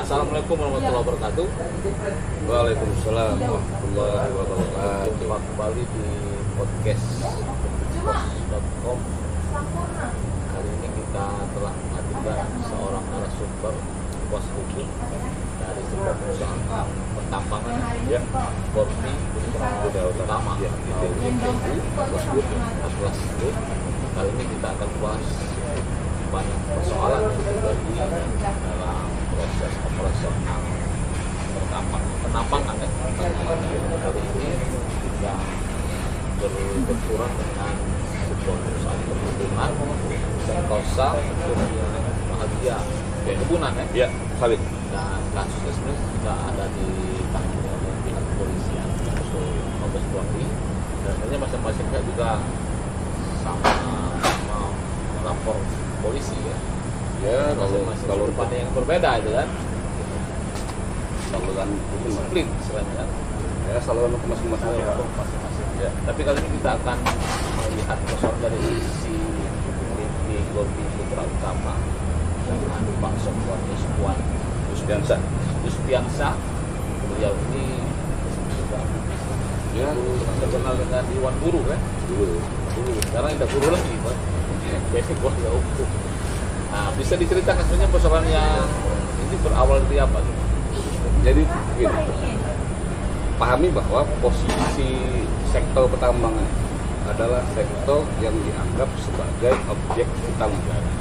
Assalamualaikum warahmatullahi wabarakatuh. Waalaikumsalam warahmatullahi wabarakatuh. Jumpa kembali di podcast pos.com. Kali ini kita telah menghadirkan seorang narasumber pos hukum dari sebuah perusahaan pertambangan Korpi utama tersebut. Kali ini kita akan bahas banyak persoalan dari dalam proses operasional penambangan. Kali ini kita berbenturan dengan sebuah perusahaan perhubungan Sentosa Bahagia Perkebunan Ya, Khalid. dan kasusnya sebenarnya sudah ada di tanggung oleh pihak kepolisian atau Mabes Polri, dan sebenarnya masing-masing pihak juga sama melapor polisi ya. Ya, Kalau pandang yang berbeda itu kan saluran disiplin istilahnya kan. ya saluran hukum masing-masing. Ya, tapi kali ini kita akan melihat persoalan dari sisi BP Korpi Putra Utama dengan Pak Sofwan Yuspiansa. Beliau ini juga terkenal dengan Iwan Guru kan. Dulu. Sekarang tidak guru lagi Pak. Basic kuliah hukum. Nah, bisa diceritakan sebenarnya persoalan yang ini berawal dari apa? Jadi begini, pahami bahwa posisi sektor pertambangan adalah sektor yang dianggap sebagai objek vital negara.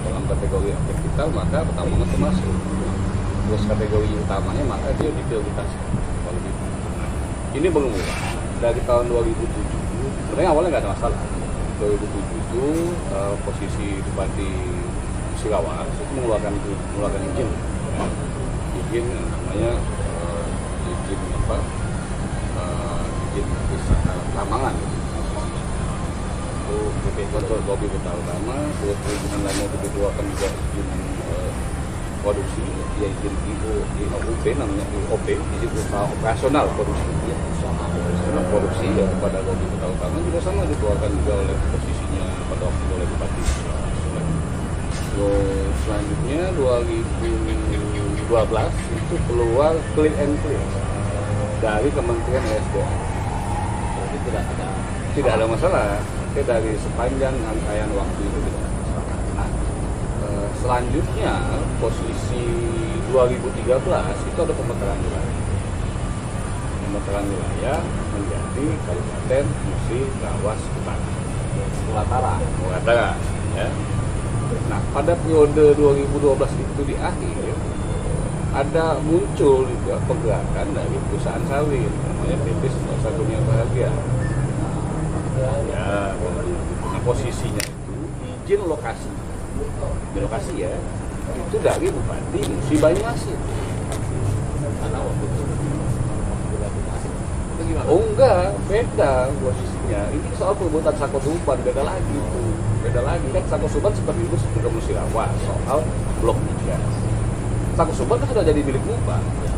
Dalam kategori objek vital maka pertambangan termasuk. Terus kategori utamanya maka dia diprioritaskan. Ini bermula dari tahun 2007. Sebenarnya awalnya nggak ada masalah. 2007 itu posisi Bupati Musirawas itu mengeluarkan izin namanya izin usaha tambangan itu untuk Korpi Putra Utama. Terus perizinan lainnya itu dikeluarkan juga izin produksi, ya izin IOP namanya IOP, izin usaha operasional produksi produksi ya kepada Korpi Putra Utama juga sama dikeluarkan juga oleh posisinya pada waktu oleh Bupati. Terus selanjutnya 2012 itu keluar clean and clear dari Kementerian ESDM. Jadi Tidak ada masalah. Dari sepanjang rangkaian waktu itu tidak ada masalah. Nah, selanjutnya posisi 2013 itu ada pemetaran wilayah menjadi Kabupaten Musirawas Utara. Ya. Nah, pada periode 2012 itu di akhir ada muncul juga pergerakan dari perusahaan sawit namanya PT Sentosa Dunia Bahagia. Ya, nah posisinya itu izin lokasi ya itu dari Bupati Musi Banyuasin. Oh enggak, beda posisinya. Ini soal perbuatan Sakosuban beda lagi kan. Sakosuban seperti itu juga Musirawas soal blok migas. Sakosuban kan sudah jadi milik Bupati.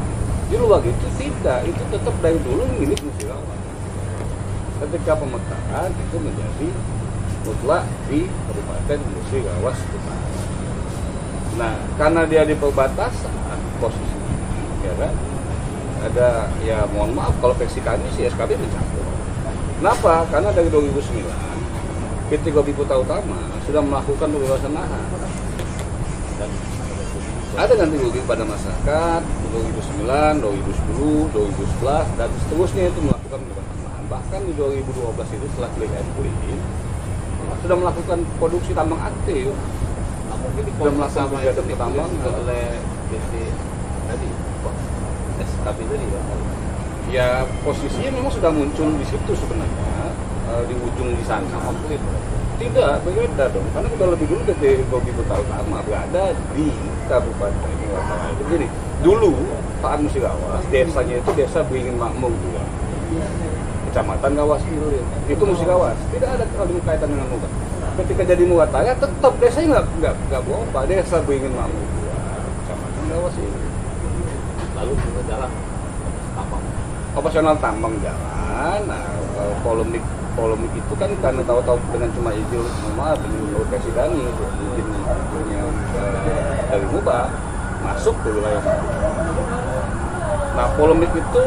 Di luar itu tidak, itu tetap dari dulu milik Musirawas. Ketika pemetaran itu menjadi mutlak di Kabupaten Musirawas Utara. Nah, karena dia di perbatasan posisi, ya kan? Ada, ya mohon maaf kalau versi kami si SKB mencampur. Kenapa? Karena dari 2009 PT Korpi Putra Utama sudah melakukan pembebasan lahan dan ada ganti rugi pada masyarakat 2009, 2010, 2011 dan seterusnya itu melakukan pembebasan lahan. Bahkan di 2012 itu setelah clean and clear sudah melakukan produksi tambang aktif. Nah, mungkin di sudah melakukan kegiatan tambang oleh PT tadi SKB tadi ya posisinya memang sudah muncul di situ sebenarnya di ujung di sana. Tidak, berbeda dong. Karena sudah lebih dulu PT Korpi Putra Utama berada di Kabupaten Musirawas. Jadi dulu Pak Musirawas desanya itu desa Beringin Makmur juga. Kecamatan Gawas itu Musirawas. Tidak ada kaitan dengan Mugat. Ketika jadi Mugataya tetap desanya nggak berubah, desa Beringin Makmur juga. Kecamatan Gawas ini. lalu kita jalan tambang. Operasional tambang jalan. Nah, polemik itu kan karena tahu-tahu dengan cuma izin maaf ini presiden izinnya dari Muba masuk ke wilayah Madura. Nah, polemik itu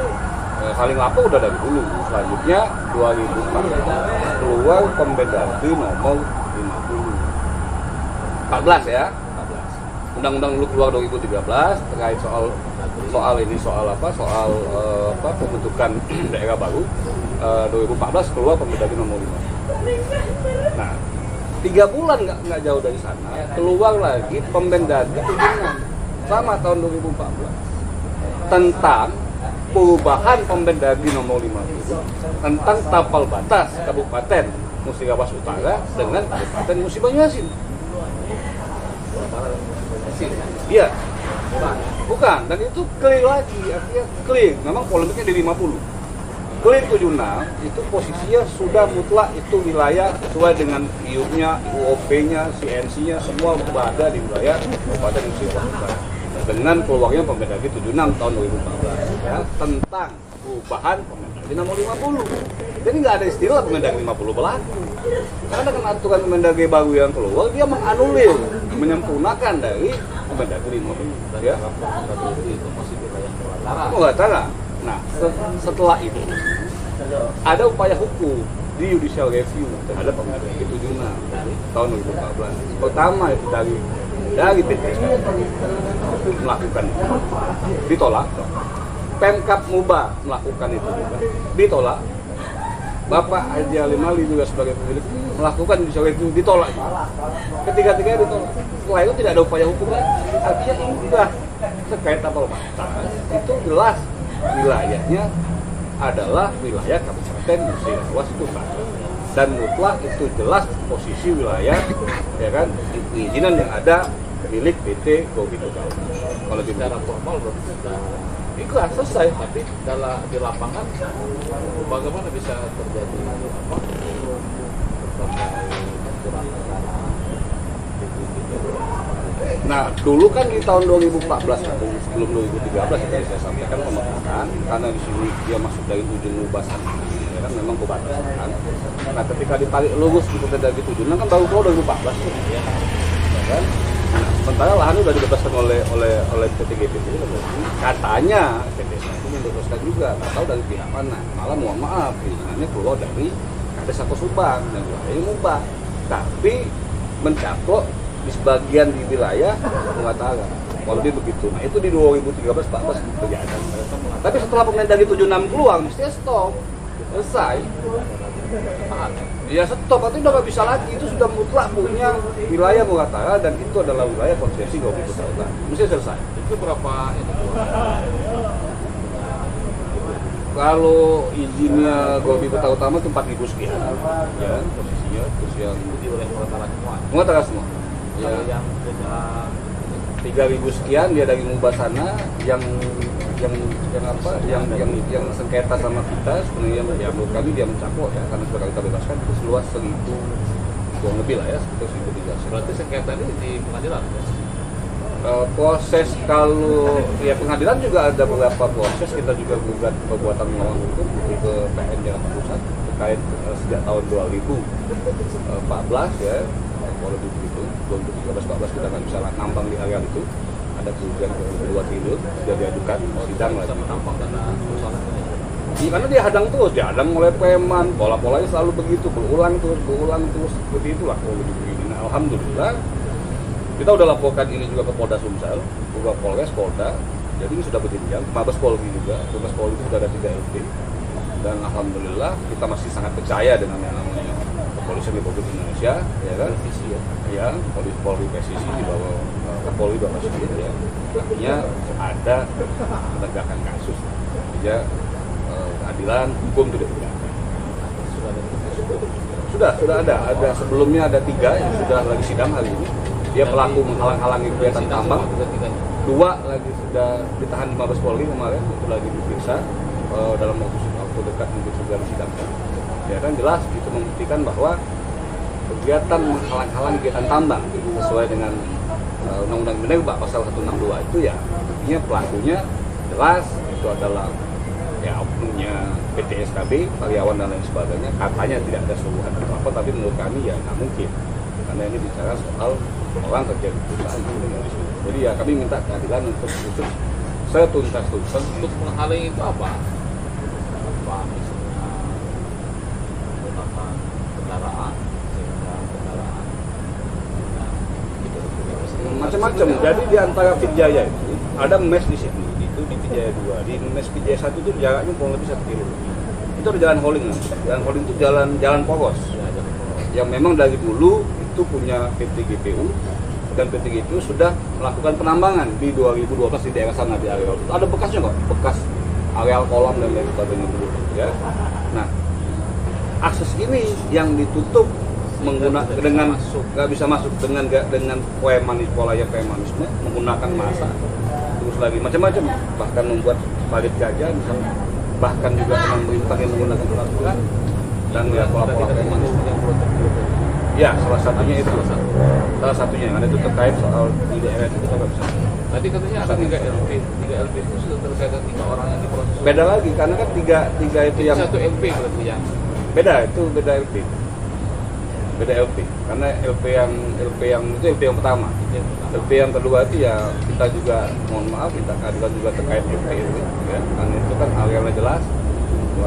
saling lapor udah dari dulu. Selanjutnya 2014 keluar Permendagri nomor 14 ya. Undang-undang dulu keluar 2013 terkait soal pembentukan daerah baru. 2014 keluar Permendagri nomor 5. Nah, 3 bulan nggak jauh dari sana keluar lagi Permendagri tujuan sama tahun 2014 tentang perubahan Permendagri nomor 50 tentang tapal batas Kabupaten Musirawas Utara dengan Kabupaten Musi Banyuasin. Iya, bukan, dan itu clear lagi, artinya clear. Memang polemiknya di 50. Clear 76 itu posisinya sudah mutlak itu wilayah sesuai dengan IUP-nya, UOP-nya, CNC-nya semua berada di wilayah Kabupaten Musi Utara. Dengan keluarnya Permendagri 76 tahun 2014 ya, tentang perubahan Permendagri nomor 50. Jadi nggak ada istilah Permendagri 50 berlaku. Karena dengan aturan Permendagri baru yang keluar, dia menganulir, menyempurnakan dari Permendagri 50. Ya. Itu masih wilayah Kaltara. Kaltara. Nah, setelah itu ada upaya hukum di judicial review terhadap Permendagri 76 tahun 2014. Pertama itu dari BTS melakukan ditolak, Pemkab Muba melakukan itu juga ditolak, Bapak Haji Ali Mali juga sebagai pemilik melakukan judicial review ditolak. Ketiga-tiganya ditolak. Setelah itu tidak ada upaya hukum lagi. Artinya inkrah terkait tapal batas itu jelas wilayahnya adalah wilayah Kabupaten Musirawas Utara dan mutlak itu jelas posisi wilayah ya kan perizinan yang ada milik PT Gobi Tugal. Kalau secara formal berarti sudah ikhlas selesai, tapi dalam di lapangan bagaimana bisa terjadi Nah, dulu kan di tahun 2014 atau sebelum 2013 itu saya sampaikan pemekaran karena di sini dia masuk dari ujung Nubasan, ya kan memang kebatasan. Nah, ketika ditarik lurus di Permendagri 76 kan baru keluar 2014 tuh, ya kan? Nah, sementara lahannya sudah dibebaskan oleh PT GPT katanya PT itu membebaskan juga, nggak tahu dari pihak mana. Malah mohon maaf, perizinannya keluar dari Kades Sako Subang dan wilayahnya Mubah, tapi mencaplok di sebagian di wilayah Kaltara, kalau lebih begitu. Nah itu di 2013-14 terjadi. Tapi setelah Permendagri 76 keluar, mestinya stop, selesai. Ya stop, artinya udah nggak bisa lagi. Itu sudah mutlak punya wilayah Kaltara dan itu adalah wilayah konsesi Gobi Utara. Mestinya selesai. itu berapa ini? Kalau izinnya Gobi Utara Utama itu 4.000 sekian, ya posisinya. Terus yang Di wilayah Kaltara semua. Kaltara semua. Ya. Kalau yang punya 3.000 sekian dia dari Mubah sana yang sengketa sama kita sebenarnya ya menurut kami dia mencaplok ya karena sudah kita bebaskan itu seluas 1.000 kurang lebih lah ya sekitar 1.300. Berarti sengketa ini di pengadilan ya? Proses kalau ya pengadilan juga ada beberapa proses, kita juga gugat perbuatan melawan hukum ke PN Jakarta Pusat terkait sejak tahun 2014 ya. Kalau begitu 2013-14 kita nggak bisa nambang di area itu, ada kerugian 2 triliun sudah diajukan sidang lagi. Menampang karena persoalan ini. Iya, karena dia hadang oleh preman, pola-polanya selalu begitu, berulang terus seperti itulah kalau begini. Nah, alhamdulillah kita udah laporkan ini juga ke Polda Sumsel, juga Polres, Polda, jadi ini sudah berjenjang, Mabes Polri juga, Mabes Polri itu sudah ada 3 LP, dan alhamdulillah kita masih sangat percaya dengan yang namanya Kepolisian Republik Indonesia, ya kan? Ya, Polri presisi di bawah Kapolri Bapak Presiden ya, artinya ada penegakan kasus, ya keadilan hukum tidak ditegakkan. Sudah ada sebelumnya ada 3 yang sudah lagi sidang hari ini. Dia pelaku menghalang-halangi kegiatan tambang. 2 lagi sudah ditahan di Mabes Polri kemarin, itu lagi diperiksa dalam waktu dekat mungkin segera disidangkan. Ya kan jelas itu membuktikan bahwa kegiatan menghalang-halangi kegiatan tambang sesuai dengan Undang-Undang Minerba pasal 162 itu ya artinya pelakunya jelas itu adalah ya oknumnya PT SKB, karyawan dan lain sebagainya. Katanya tidak ada suruhan atau apa, tapi menurut kami ya nggak mungkin. karena ini bicara soal orang kerja di perusahaan. Jadi ya kami minta keadilan untuk setuntas-tuntas. Bentuk menghalangi itu apa? Apa misalnya menggunakan kendaraan sehingga kendaraan macam-macam. Jadi di antara Vijaya itu ada mes di sini, itu di Vijaya 2. Di mes Vijaya 1 itu jaraknya kurang lebih 1 kilo. Itu ada jalan hauling. Jalan hauling itu jalan poros. Yang memang dari dulu itu punya PT GPU, dan PT GPU sudah melakukan penambangan di 2012 di daerah sana, di areal itu. Ada bekasnya kok, bekas areal kolam dan lain sebagainya dulu ya. Nah, akses ini yang ditutup dengan nggak bisa masuk dengan premanisme menggunakan massa, terus lagi macam-macam, bahkan membuat parit gajah misalnya, bahkan juga dengan merintah yang menggunakan peraturan dan ya pola-pola premanisme. Ya, salah satunya itu. Salah satunya yang ada itu terkait soal di daerah itu kita nggak bisa. Tadi katanya ada 3 LP. 3 LP itu sudah terkait dengan 3 orang yang diproses. Beda lagi karena kan tiga itu yang satu LP berarti yang beda, itu beda LP. Beda LP. Karena LP yang itu LP yang pertama. LP yang kedua itu ya kita juga mohon maaf, kita keadilan juga terkait LP itu ya. Karena itu kan arealnya jelas.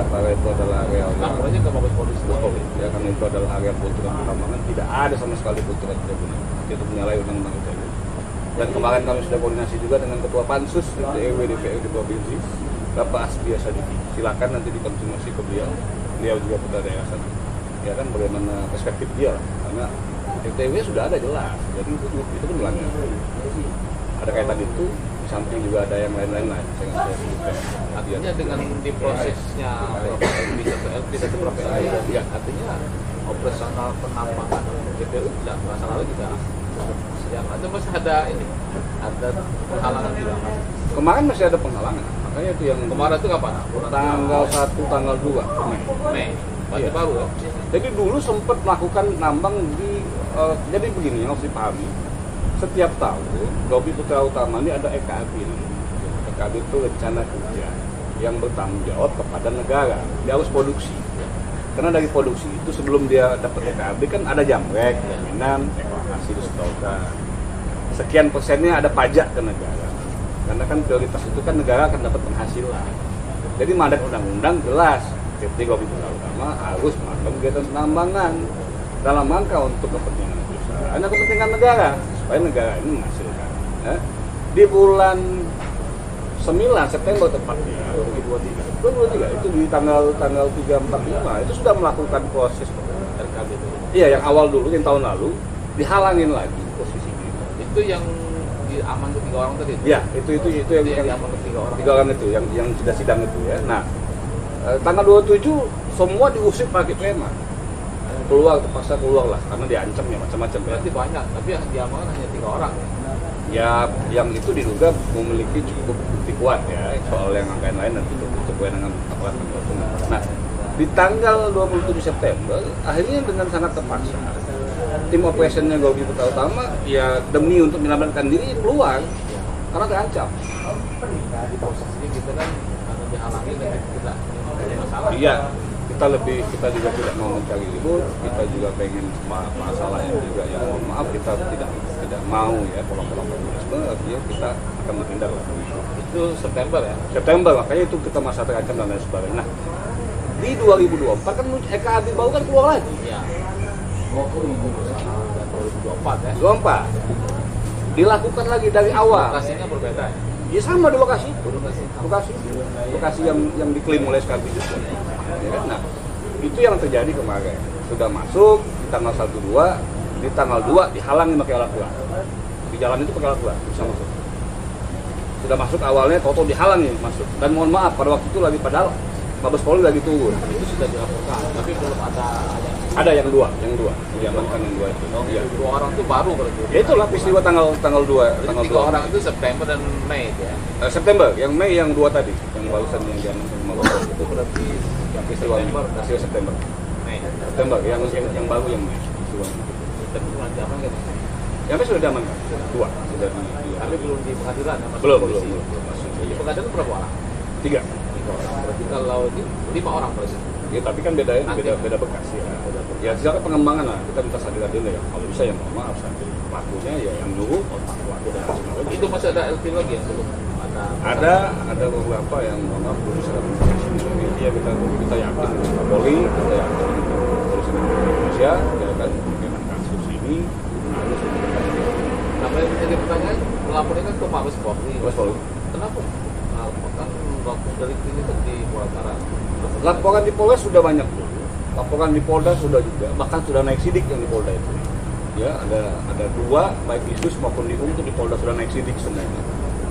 Area itu adalah area laporannya ke Mabes Polisi ya, karena itu adalah area kultural pertambangan, tidak ada sama sekali kultural perkebunan itu menyalahi undang-undang ITE. Dan kemarin kami sudah koordinasi juga dengan Ketua Pansus DPW DPR di provinsi, Bapak Asbi Asadiki. Silakan nanti dikonfirmasi ke beliau juga putra daerah sana. Ya kan bagaimana perspektif dia lah, karena ITW sudah ada jelas, jadi itu pun melanggar. Ada kaitan itu, di samping juga ada yang lain-lain lah. Artinya dengan diprosesnya di satu LP dan beberapa LP, ya artinya operasional penambangan GPU tidak masalah lagi tidak. Yang ada masih ada ini, ada penghalangan juga. Kemarin masih ada penghalangan, makanya itu yang kemarin itu kapan? Tanggal 1, tanggal 2 Mei. Masih baru ya? Jadi dulu sempat melakukan nambang di, jadi begini yang harus dipahami. Setiap tahun, Gobi Putra Utama ini ada EKAB ini. EKAB itu rencana kerja yang bertanggung jawab kepada negara. Dia harus produksi. Karena dari produksi itu sebelum dia dapat EKAB kan ada jamrek, jaminan, evaluasi, disetorkan. Sekian persennya ada pajak ke negara. Karena kan prioritas itu kan negara akan dapat penghasilan. Jadi mandat undang-undang jelas. PT Gobi Putra Utama harus melakukan kegiatan penambangan dalam rangka untuk kepentingan perusahaan, hanya kepentingan negara supaya negara ini menghasilkan. Ya. Di bulan 9 September tepatnya 2023 itu di tanggal 345 itu sudah melakukan proses RKB. Iya, yang awal dulu yang tahun lalu dihalangin lagi posisinya. Itu yang diaman ke 3 orang tadi. Iya, itu yang diaman ke 3 orang. 3 orang itu yang sudah sidang itu ya. Nah, tanggal 27 semua diusir pakai preman, keluar, terpaksa keluar lah karena diancam ya macam-macam. Berarti banyak, tapi yang diamankan hanya 3 orang ya, yang itu diduga memiliki cukup bukti kuat ya, soal yang lain-lain nanti sesuai dengan aparat penegak. Nah, di tanggal 27 September akhirnya dengan sangat terpaksa tim operasionnya Gobi Putra Utama ya demi untuk menyelamatkan diri keluar karena terancam. Di posisinya kita kan karena dihalangi dan kita masalah. Iya, kita juga tidak mau mencari ribut, kita juga pengen masalah yang juga yang mohon maaf kita tidak mau ya pola-pola komunisme, artinya kita akan menghindar lah. Itu September ya? September, makanya itu kita masa terancam dan lain sebagainya. Nah, di 2024 kan EKAB baru kan keluar lagi. Iya. 2024 ya? 2024 dilakukan lagi dari awal. Lokasinya berbeda ya? Ya sama di lokasi yang diklaim oleh SKB juga. Ya kan? Nah, itu yang terjadi kemarin. Sudah masuk di tanggal 1-2, di tanggal 2 dihalangi pakai alat berat. Di jalan itu pakai alat berat bisa masuk. Sudah masuk awalnya toto dihalangi masuk. Dan mohon maaf pada waktu itu lagi padahal Mabes Polri lagi turun. Itu sudah dilaporkan, tapi belum ada yang dua diamankan yang 2 itu. Oh, iya. 2 orang itu baru berarti. Ya itulah peristiwa tanggal 2. Tanggal 2 orang itu September dan Mei ya. September, yang Mei yang 2 tadi, yang barusan yang diamankan Mabes Polri itu berarti yang peristiwa September. Mei. September yang baru yang Mei. Peristiwa itu. Tapi belum diamankan. Yang Mei sudah diamankan. 2 sudah di. Tapi belum di pengadilan ya, belum. Di pengadilan berapa orang? 3 orang. Berarti kalau ini 5 orang polisi. Ya tapi kan beda bekas ya. Ya silakan pengembangan lah, kita minta sadar dulu ya. Kalau bisa yang maaf sadar pelakunya ya yang nyuruh pelaku dan sebagainya. Itu masih ada LP lagi yang belum Ada beberapa yang maaf belum bisa ya kita yakin Polri, kita yakin polisi Indonesia ya kan dengan kasus ini namanya menjadi pertanyaan pelapor ini kan ke Mabes Polri. Kenapa? Kan waktu dari ini kan di Muratara. Laporan di Polres sudah banyak, laporan di Polda sudah juga, bahkan sudah naik sidik yang di Polda itu. Ya ada 2 baik Isus maupun di itu di Polda sudah naik sidik semuanya.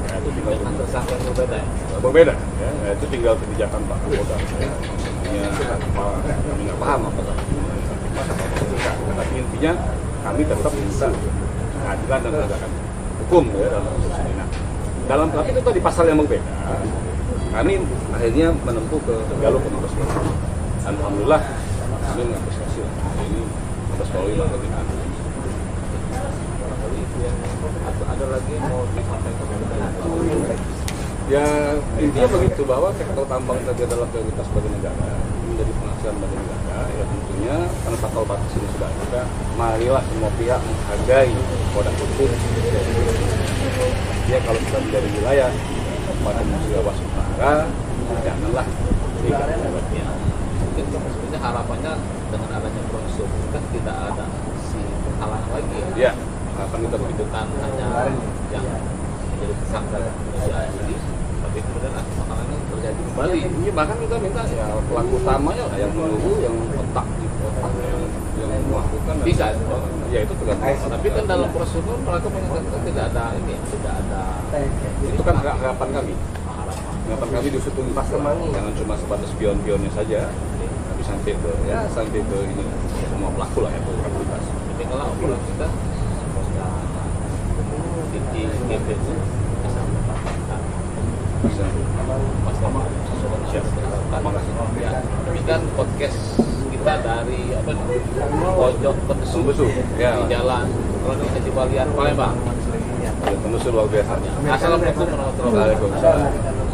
Ya, itu tinggal dengan tersangka yang berbeda ya? Berbeda ya, itu tinggal kebijakan Pak Kapolda. Ya, kami nggak paham apa tapi intinya kami tetap bisa keadilan dan penegakan hukum ya dalam kasus ini. Nah, dalam tapi itu tadi pasal yang berbeda, kami akhirnya menempuh ke jalur ke Mabes Polri. Alhamdulillah kami mengapresiasi ini Mabes Polri melakukan ini. Ada lagi yang mau disampaikan? Ya intinya begitu bahwa sektor tambang tadi adalah prioritas bagi negara, menjadi penghasilan bagi negara. Ya tentunya karena pasal batas ini sudah ada, marilah semua pihak menghargai produk hukum. Ya kalau sudah menjadi wilayah pada Sulawesi Utara, janganlah Ya, mungkin sebenarnya harapannya dengan adanya proses kan tidak ada si penghalang lagi ya harapan kita begitu. bukan hanya yang menjadi tersangka ini, tapi kemudian penghalangnya terjadi kembali. Iya bahkan kita minta ya pelaku utamanya lah yang menunggu, yang otak yang melakukan Bisa. Ya itu tergantung. Tapi kan dalam proses hukum mereka menyatakan tidak ada ini, tidak ada Itu kan harapan kami. harapan. Harapan kami diusut tuntas, jangan cuma sebatas pion-pionnya saja, tapi sampai ke ini semua pelaku lah ya, tuntas. Jadi kalau obrolan kita semoga di GP itu bisa mendapatkan bersama ya. Demikian podcast kita dari apa nih, pojok penesu ya. di jalan Kronologi Balian Palembang. Penesu luar biasa. Assalamualaikum warahmatullahi wabarakatuh. Waalaikumsalam.